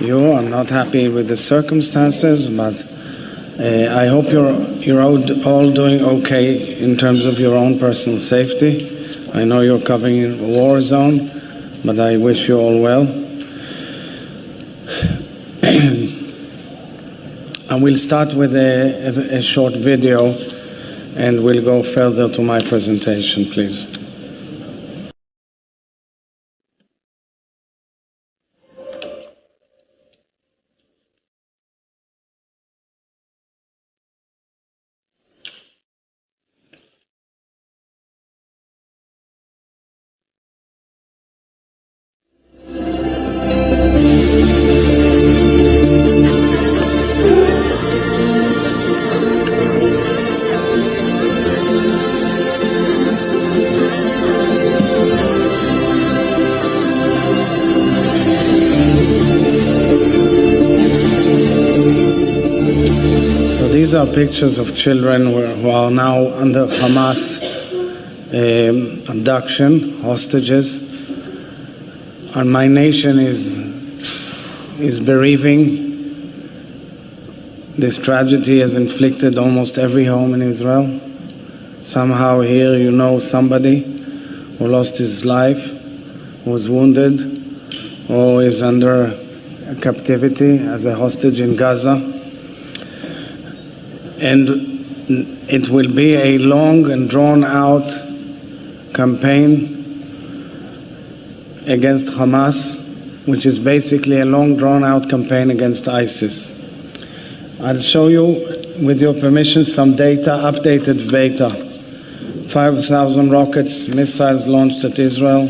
you are not happy with the circumstances, but I hope you're all doing okay in terms of your own personal safety. I know you're covering a war zone, but I wish you all well. I will start with a short video, and we'll go further to my presentation, please. These are pictures of children who are now under Hamas abduction, hostages. And my nation is bereaving. This tragedy has inflicted almost every home in Israel. Somehow here you know somebody who lost his life, who was wounded, or is under captivity as a hostage in Gaza. And it will be a long and drawn-out campaign against Hamas, which is basically a long drawn-out campaign against ISIS. I'll show you, with your permission, some data, updated data. 5,000 rockets, missiles launched at Israel.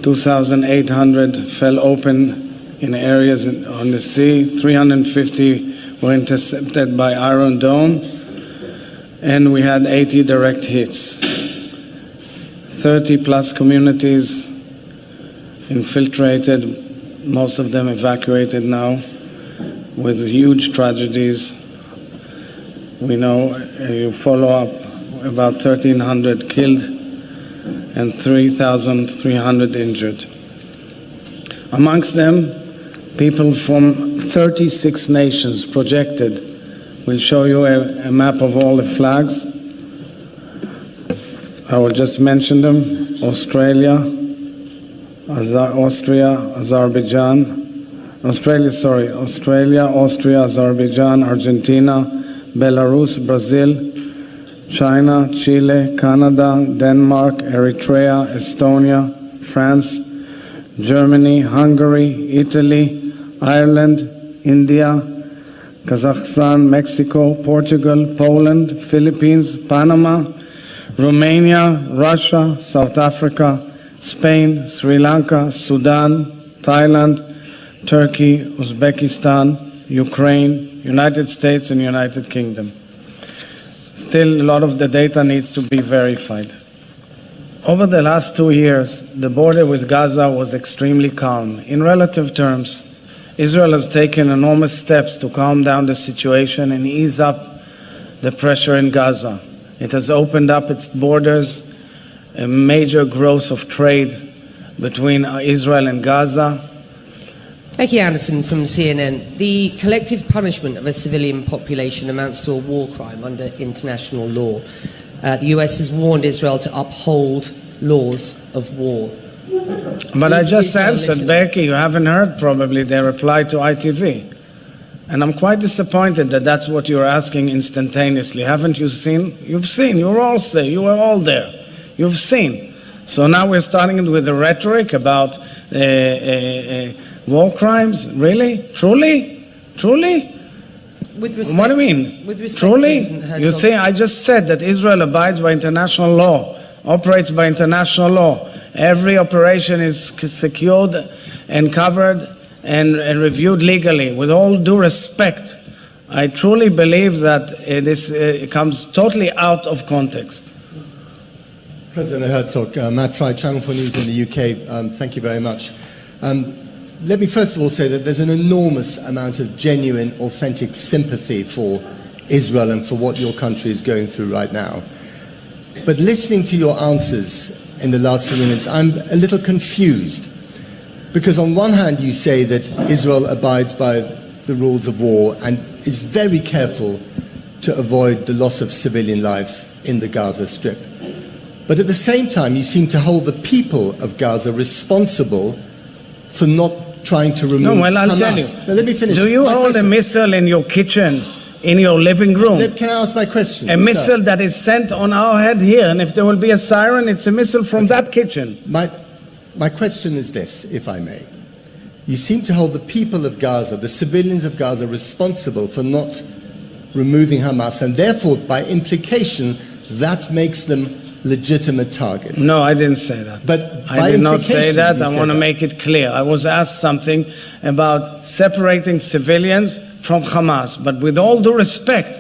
2,800 fell open in areas on the sea. 350 were intercepted by Iron Dome, and we had 80 direct hits. 30 plus communities infiltrated, most of them evacuated now, with huge tragedies. We know you follow up about 1,300 killed and 3,300 injured. Amongst them, people from 36 nations projected. We'll show you a map of all the flags. I will just mention them. Australia, Austria, Austria, Azerbaijan, Argentina, Belarus, Brazil, China, Chile, Canada, Denmark, Eritrea, Estonia, France, Germany, Hungary, Italy, Ireland, India, Kazakhstan, Mexico, Portugal, Poland, Philippines, Panama, Romania, Russia, South Africa, Spain, Sri Lanka, Sudan, Thailand, Turkey, Uzbekistan, Ukraine, United States, and United Kingdom. Still, a lot of the data needs to be verified. Over the last 2 years, the border with Gaza was extremely calm. In relative terms, Israel has taken enormous steps to calm down the situation and ease up the pressure in Gaza. It has opened up its borders, a major growth of trade between Israel and Gaza. Becky Anderson from CNN. The collective punishment of a civilian population amounts to a war crime under international law. The US has warned Israel to uphold laws of war. But I just answered, Becky, you haven't heard probably their reply to ITV. And I'm quite disappointed that that's what you're asking instantaneously. Haven't you seen? You've seen, you were all there. You've seen. So now we're starting with the rhetoric about war crimes? Really? Truly? With respect, what do you mean? With respect, truly? You see, I just said that Israel abides by international law, operates by international law. Every operation is secured and covered and reviewed legally. With all due respect, I truly believe that this comes totally out of context. President Herzog, Matt Fry, Channel 4 News in the UK, thank you very much. Let me first of all say that there's an enormous amount of genuine, authentic sympathy for Israel and for what your country is going through right now. But listening to your answers in the last few minutes, I'm a little confused. Because on one hand you say that Israel abides by the rules of war and is very careful to avoid the loss of civilian life in the Gaza Strip. But at the same time you seem to hold the people of Gaza responsible for not trying to remove No, well, I'll Hamas. tell you. Now, let me finish. Do you My hold a question- missile in your kitchen, in your living room? Can I ask my question? A sir? missile that is sent on our head here, and if there will be a siren, it's a missile from that kitchen. My question is this, if I may. You seem to hold the people of Gaza, the civilians of Gaza, responsible for not removing Hamas, and therefore, by implication, that makes them legitimate targets. No, I didn't say that. But by I did not say implication, that. you I said want to that. make it clear. I was asked something about separating civilians from Hamas. But with all due respect,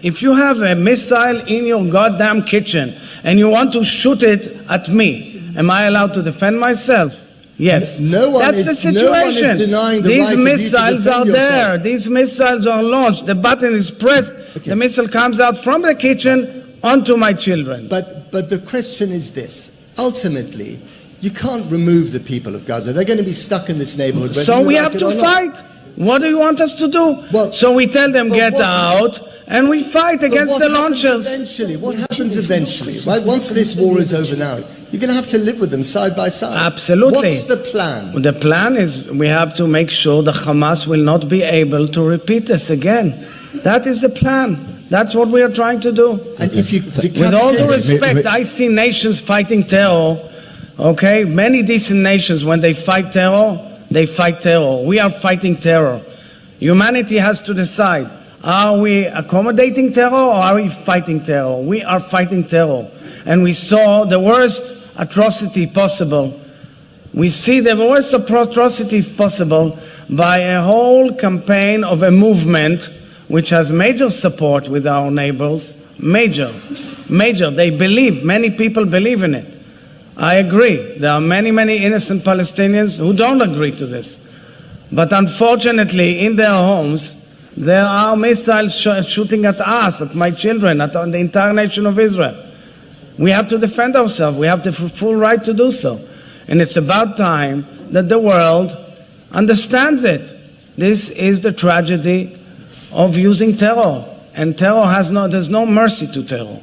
if you have a missile in your goddamn kitchen and you want to shoot it at me, am I allowed to defend myself? Yes. No one That's is- the situation. no one is denying the These right of you to missiles are defend there. yourself. These missiles are launched. The button is pressed. Okay. The missile comes out from the kitchen onto my children. But the question is this. Ultimately, you can't remove the people of Gaza. They're going to be stuck in this neighborhood. whether So you we like have it to or not. fight. What do you want us to do? Well- So we tell them But get what- out, and we fight But against what the happens launchers. eventually? What happens eventually? Right? Once this war is over now, you're going to have to live with them side by side. Absolutely. What's the plan? The plan is we have to make sure the Hamas will not be able to repeat this again. That is the plan. That's what we are trying to do. And if you With all due decapitate- respect, I see nations fighting terror. Okay, many decent nations, when they fight terror, they fight terror. We are fighting terror. Humanity has to decide: are we accommodating terror or are we fighting terror? We are fighting terror, and we saw the worst atrocity possible. We see the worst atrocity possible by a whole campaign of a movement which has major support with our neighbors. Major. They believe, many people believe in it. I agree. There are many innocent Palestinians who don't agree to this. But unfortunately, in their homes, there are missiles shooting at us, at my children, at the entire nation of Israel. We have to defend ourselves. We have the full right to do so. And it's about time that the world understands it. This is the tragedy of using terror. And terror there's no mercy to terror.